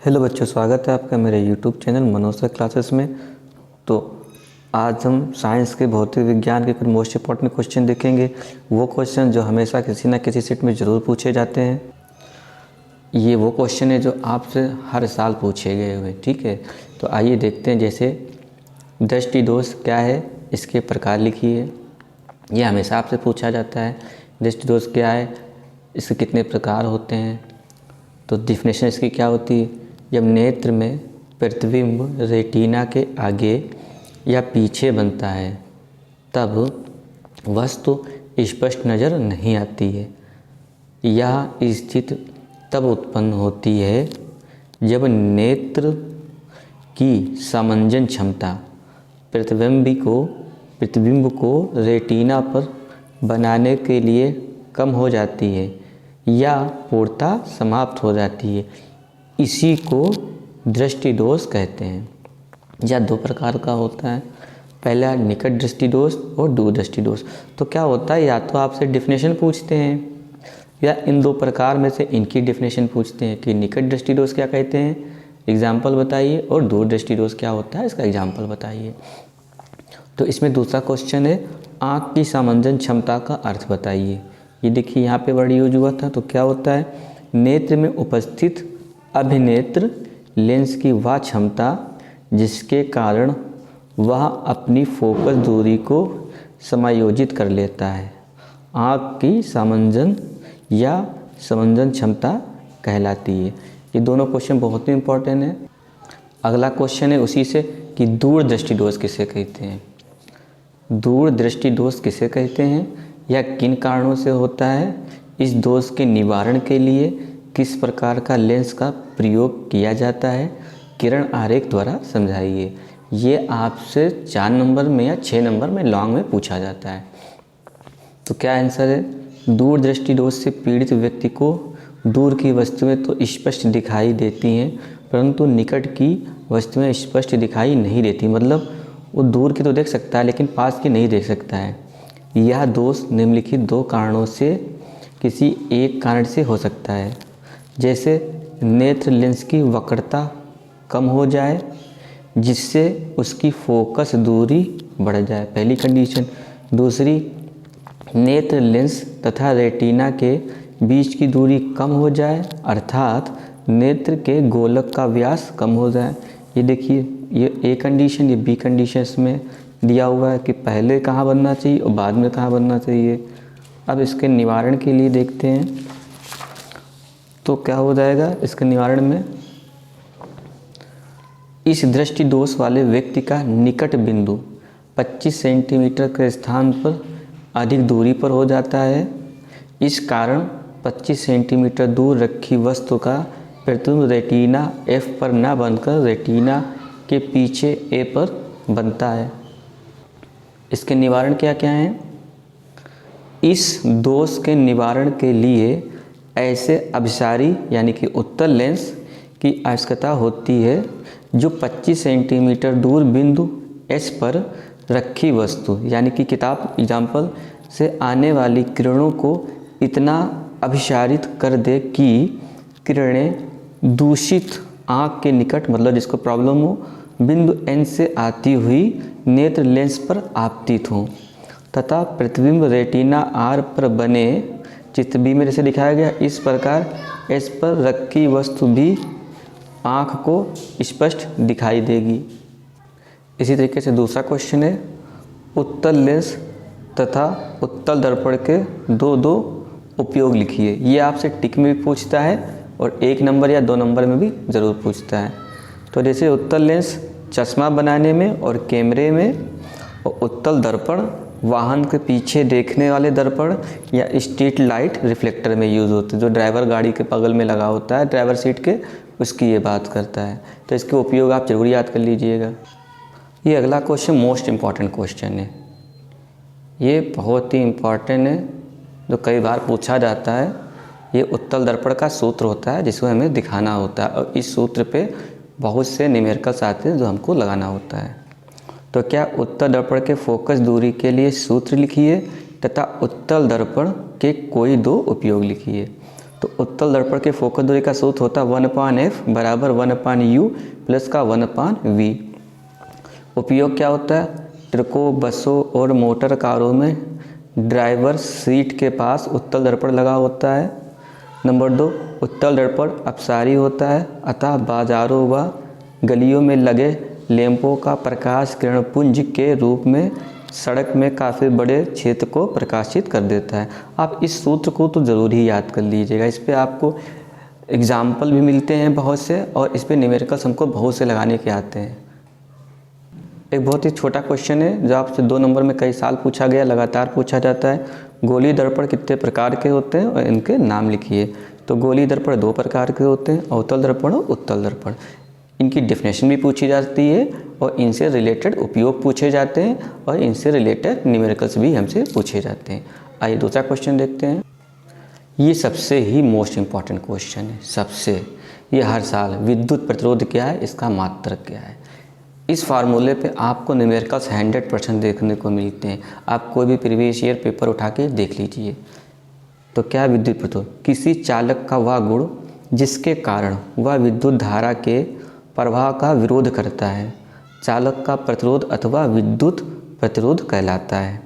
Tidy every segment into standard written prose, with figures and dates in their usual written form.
Hello बच्चों, स्वागत है आपका मेरे YouTube channel Manoj sir classes में। तो आज हम साइंस के भौतिक विज्ञान के कुछ मोस्ट इंपॉर्टेंट क्वेश्चन देखेंगे। वो क्वेश्चन जो हमेशा किसी ना किसी सेट में ज़रूर पूछे जाते हैं। ये वो क्वेश्चन है जो आपसे हर साल पूछे गए हुए, ठीक है। तो आइए देखते हैं। जैसे दृष्टि दोष क्या है, इसके प्रकार लिखिए। ये हमेशा आपसे पूछा जाता है। दृष्टि दोष क्या है, इसके कितने प्रकार होते हैं। तो डिफिनेशन इसकी क्या होती है। जब नेत्र में प्रतिबिंब रेटिना के आगे या पीछे बनता है तब वस्तु स्पष्ट नज़र नहीं आती है। यह स्थिति तब उत्पन्न होती है जब नेत्र की सामंजन क्षमता प्रतिबिंब को रेटिना पर बनाने के लिए कम हो जाती है या पूर्णतः समाप्त हो जाती है। इसी को दृष्टि दोष कहते हैं। यह दो प्रकार का होता है। पहला निकट दृष्टि दोष और दूर दृष्टि दोष। तो क्या होता है, या तो आपसे डिफिनेशन पूछते हैं या इन दो प्रकार में से इनकी डिफिनेशन पूछते हैं कि निकट दृष्टि दोष क्या कहते हैं, एग्जाम्पल बताइए, और दूर दृष्टि दोष क्या होता है, इसका एग्जाम्पल बताइए। तो इसमें दूसरा क्वेश्चन है, आँख की सामंजन क्षमता का अर्थ बताइए। ये देखिए यहाँ पे वर्ड यूज हुआ था। तो क्या होता है, नेत्र में उपस्थित अभिनेत्र लेंस की वह क्षमता जिसके कारण वह अपनी फोकस दूरी को समायोजित कर लेता है, आँख की सामंजन या समंजन क्षमता कहलाती है। ये दोनों क्वेश्चन बहुत ही इम्पोर्टेंट है। अगला क्वेश्चन है उसी से कि दूर दृष्टि दोष किसे कहते हैं। दूर दृष्टि दोष किसे कहते हैं या किन कारणों से होता है, इस दोष के निवारण के लिए किस प्रकार का लेंस का प्रयोग किया जाता है, किरण आरेख द्वारा समझाइए। ये आपसे 4 नंबर में या 6 नंबर में लॉन्ग में पूछा जाता है। तो क्या आंसर है, दूर दृष्टि दोष से पीड़ित व्यक्ति को दूर की वस्तुएं तो स्पष्ट दिखाई देती हैं परंतु निकट की वस्तुएं स्पष्ट दिखाई नहीं देती। मतलब वो दूर की तो देख सकता है लेकिन पास की नहीं देख सकता है। यह दोष निम्नलिखित दो कारणों से किसी एक कारण से हो सकता है। जैसे नेत्र लेंस की वक्रता कम हो जाए जिससे उसकी फोकस दूरी बढ़ जाए, पहली कंडीशन। दूसरी, नेत्र लेंस तथा रेटिना के बीच की दूरी कम हो जाए अर्थात नेत्र के गोलक का व्यास कम हो जाए। ये देखिए, ये ए कंडीशन, ये बी कंडीशन इसमें दिया हुआ है कि पहले कहाँ बनना चाहिए और बाद में कहाँ बनना चाहिए। अब इसके निवारण के लिए देखते हैं। तो क्या हो जाएगा इसके निवारण में, इस दृष्टि दोष वाले व्यक्ति का निकट बिंदु 25 सेंटीमीटर के स्थान पर अधिक दूरी पर हो जाता है। इस कारण 25 सेंटीमीटर दूर रखी वस्तु का प्रतिबिंब रेटिना F पर न बनकर रेटिना के पीछे A पर बनता है। इसके निवारण क्या क्या हैं, इस दोष के निवारण के लिए ऐसे अभिसारी यानी कि उत्तल लेंस की आवश्यकता होती है जो 25 सेंटीमीटर दूर बिंदु S पर रखी वस्तु यानी कि किताब एग्जाम्पल से आने वाली किरणों को इतना अभिसारित कर दे कि किरणें दूषित आँख के निकट, मतलब जिसको प्रॉब्लम हो, बिंदु N से आती हुई नेत्र लेंस पर आपतित हों तथा प्रतिबिंब रेटिना R पर बने। चित्र बी में जैसे दिखाया गया, इस प्रकार S पर रखी वस्तु भी आँख को स्पष्ट दिखाई देगी। इसी तरीके से दूसरा क्वेश्चन है, उत्तल लेंस तथा उत्तल दर्पण के दो उपयोग लिखिए। ये आपसे टिक में भी पूछता है और 1 नंबर या 2 नंबर में भी ज़रूर पूछता है। तो जैसे उत्तल लेंस चश्मा बनाने में और कैमरे में, और उत्तल दर्पण वाहन के पीछे देखने वाले दर्पण या स्ट्रीट लाइट रिफ्लेक्टर में यूज़ होते हैं, जो ड्राइवर गाड़ी के बगल में लगा होता है ड्राइवर सीट के, उसकी ये बात करता है। तो इसके उपयोग आप जरूर याद कर लीजिएगा। ये अगला क्वेश्चन मोस्ट इम्पॉर्टेंट क्वेश्चन है। ये बहुत ही इम्पॉर्टेंट है, जो कई बार पूछा जाता है। ये उत्तल दर्पण का सूत्र होता है जिसको हमें दिखाना होता है और इस सूत्र पे बहुत से न्यूमेरिकल्स आते हैं जो हमको लगाना होता है। तो क्या उत्तल दर्पण के फोकस दूरी के लिए सूत्र लिखिए तथा उत्तल दर्पण के कोई 2 उपयोग लिखिए। तो उत्तल दर्पण के फोकस दूरी का सूत्र होता है 1/f बराबर 1/u प्लस का 1/v। उपयोग क्या होता है? ट्रकों, बसों और मोटर कारों में ड्राइवर सीट के पास उत्तल दर्पण लगा होता है। नंबर 2, उत्तल दर्पण अपसारी होता है, अतः बाजारों व गलियों में लगे लैंपों का प्रकाश किरणपुंज के रूप में सड़क में काफ़ी बड़े क्षेत्र को प्रकाशित कर देता है। आप इस सूत्र को तो ज़रूर ही याद कर लीजिएगा। इस पे आपको एग्जाम्पल भी मिलते हैं बहुत से, और इस पे न्यूमेरिकल्स हमको बहुत से लगाने के आते हैं। एक बहुत ही छोटा क्वेश्चन है जो आपसे 2 नंबर में कई साल पूछा गया, लगातार पूछा जाता है। गोलीय दर्पण कितने प्रकार के होते हैं और इनके नाम लिखिए। तो गोलीय दर्पण 2 प्रकार के होते हैं, अवतल दर्पण और उत्तल दर्पण। इनकी डेफिनेशन भी पूछी जाती है और इनसे रिलेटेड उपयोग पूछे जाते हैं और इनसे रिलेटेड न्यूमेरिकल्स भी हमसे पूछे जाते हैं। आइए दूसरा क्वेश्चन देखते हैं। ये सबसे ही मोस्ट इम्पॉर्टेंट क्वेश्चन है, सबसे। ये हर साल विद्युत प्रतिरोध क्या है, इसका मात्रक क्या है। इस फार्मूले पे आपको न्यूमेरिकल्स 100% देखने को मिलते हैं। आप कोई भी प्रीवियस ईयर पेपर उठा के देख लीजिए। तो क्या विद्युत प्रतिरोध? किसी चालक का वह गुण जिसके कारण वह विद्युत धारा के प्रवाह का विरोध करता है, चालक का प्रतिरोध अथवा विद्युत प्रतिरोध कहलाता है।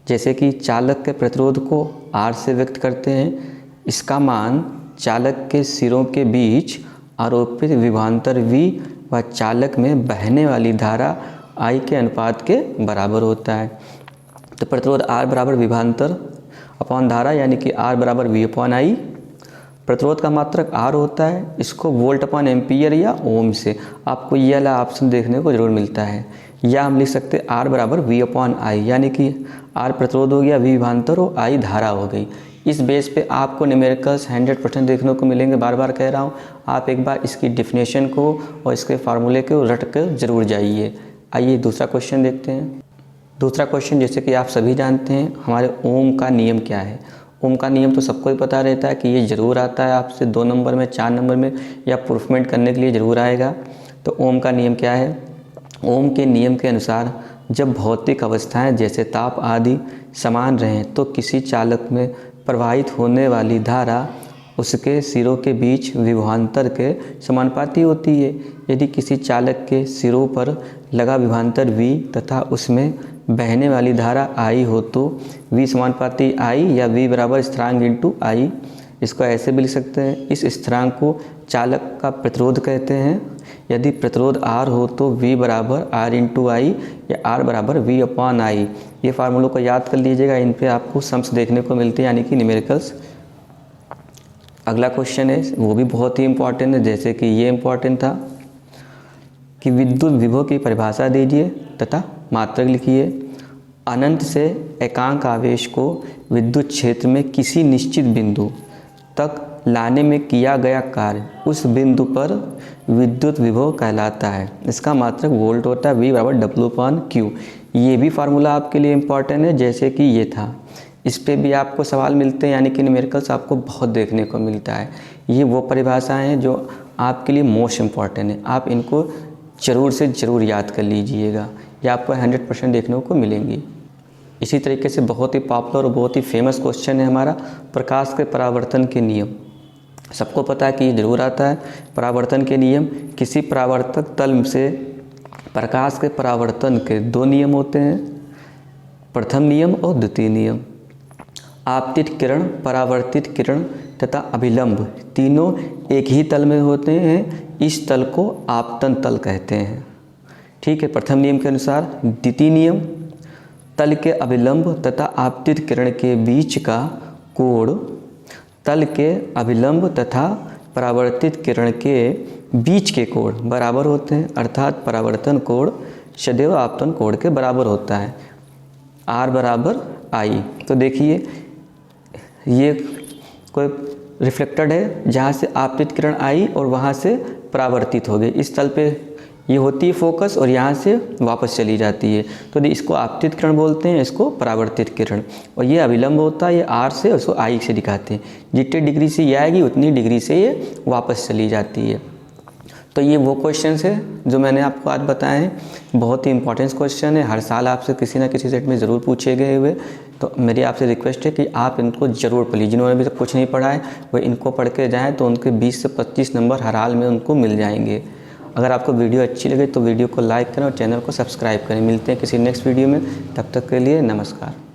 जैसे कि चालक के प्रतिरोध को R से व्यक्त करते हैं। इसका मान चालक के सिरों के बीच आरोपित विभवांतर V व चालक में बहने वाली धारा I के अनुपात के बराबर होता है। तो प्रतिरोध R बराबर विभवांतर अपॉन धारा, यानी कि R बराबर V/I। प्रतिरोध का मात्रक R होता है। इसको वोल्ट अपॉन एम्पियर या ओम से आपको ये वाला ऑप्शन देखने को जरूर मिलता है। या हम लिख सकते हैं R बराबर V/I, यानी कि R प्रतिरोध हो गया, V विभवांतर और I धारा हो गई। इस बेस पे आपको न्यूमेरिकल्स 100% देखने को मिलेंगे। बार बार कह रहा हूँ, आप एक बार इसकी डेफिनेशन को और इसके फार्मूले को रट कर जरूर जाइए। आइए दूसरा क्वेश्चन देखते हैं। दूसरा क्वेश्चन, जैसे कि आप सभी जानते हैं, हमारे ओम का नियम क्या है। ओम का नियम तो सबको ही पता रहता है कि ये ज़रूर आता है आपसे 2 नंबर में, 4 नंबर में, या प्रूफमेंट करने के लिए ज़रूर आएगा। तो ओम का नियम क्या है? ओम के नियम के अनुसार जब भौतिक अवस्थाएं जैसे ताप आदि समान रहें तो किसी चालक में प्रवाहित होने वाली धारा उसके सिरों के बीच विभवांतर के समानुपाती होती है। यदि किसी चालक के सिरों पर लगा विभवांतर V तथा उसमें बहने वाली धारा I हो तो V समानुपाती I या V बराबर स्थिरांक इंटू I। इसको ऐसे भी लिख सकते हैं, इस स्थिरांक को चालक का प्रतिरोध कहते हैं। यदि प्रतिरोध R हो तो V बराबर R इंटू I या R बराबर V/I। ये फार्मूलों को याद कर लीजिएगा, इन पे आपको सम्स देखने को मिलते हैं, यानी कि न्यूमेरिकल्स। अगला क्वेश्चन है, वो भी बहुत ही इम्पॉर्टेंट है। जैसे कि ये इम्पॉर्टेंट था कि विद्युत विभव की परिभाषा दीजिए तथा मात्रक लिखिए। अनंत से एकांक आवेश को विद्युत क्षेत्र में किसी निश्चित बिंदु तक लाने में किया गया कार्य उस बिंदु पर विद्युत विभव कहलाता है। इसका मात्रक वोल्ट होता है, V बराबर W/Q। ये भी फार्मूला आपके लिए इम्पॉर्टेंट है, जैसे कि ये था। इस पे भी आपको सवाल मिलते हैं, यानी कि न्यूमेरिकल्स आपको बहुत देखने को मिलता है। ये वो परिभाषाएं हैं जो आपके लिए मोस्ट इम्पॉर्टेंट है। आप इनको ज़रूर से ज़रूर याद कर लीजिएगा, ये आपको 100% देखने को मिलेंगी। इसी तरीके से बहुत ही पॉपुलर और बहुत ही फेमस क्वेश्चन है हमारा प्रकाश के परावर्तन के नियम। सबको पता है कि ये जरूर आता है। परावर्तन के नियम, किसी परावर्तक तल से प्रकाश के परावर्तन के 2 नियम होते हैं, प्रथम नियम और द्वितीय नियम। आपतित किरण, परावर्तित किरण तथा अभिलंब तीनों एक ही तल में होते हैं। इस तल को आपतन तल कहते हैं। ठीक है, प्रथम नियम के अनुसार। द्वितीय नियम, तल के अभिलंब तथा आपतित किरण के बीच का कोण तल के अभिलंब तथा परावर्तित किरण के बीच के कोण बराबर होते हैं, अर्थात परावर्तन कोण सदैव आपतन कोण के बराबर होता है, R बराबर I। तो देखिए ये कोई रिफ्लेक्टेड है जहाँ से आपतित किरण आई और वहाँ से परावर्तित हो गई। इस तल पे ये होती है फोकस और यहाँ से वापस चली जाती है, तो इसको आपतित किरण बोलते हैं, इसको परावर्तित किरण। और ये अभिलंब होता है, ये R से, उसको I से दिखाते हैं। जितनी डिग्री से ये आएगी उतनी डिग्री से ये वापस चली जाती है। तो ये वो क्वेश्चन है जो मैंने आपको आज बताए हैं। बहुत ही इंपॉर्टेंट क्वेश्चन है, हर साल आपसे किसी ना किसी सेट में ज़रूर पूछे गए हुए। तो मेरी आपसे रिक्वेस्ट है कि आप इनको ज़रूर पढ़िए। जिन्होंने अभी तक कुछ नहीं पढ़ा है वो इनको पढ़ के जाएँ तो उनके 20 से 25 नंबर हर हाल में उनको मिल जाएंगे। अगर आपको वीडियो अच्छी लगे तो वीडियो को लाइक करें और चैनल को सब्सक्राइब करें। मिलते हैं किसी नेक्स्ट वीडियो में, तब तक के लिए नमस्कार।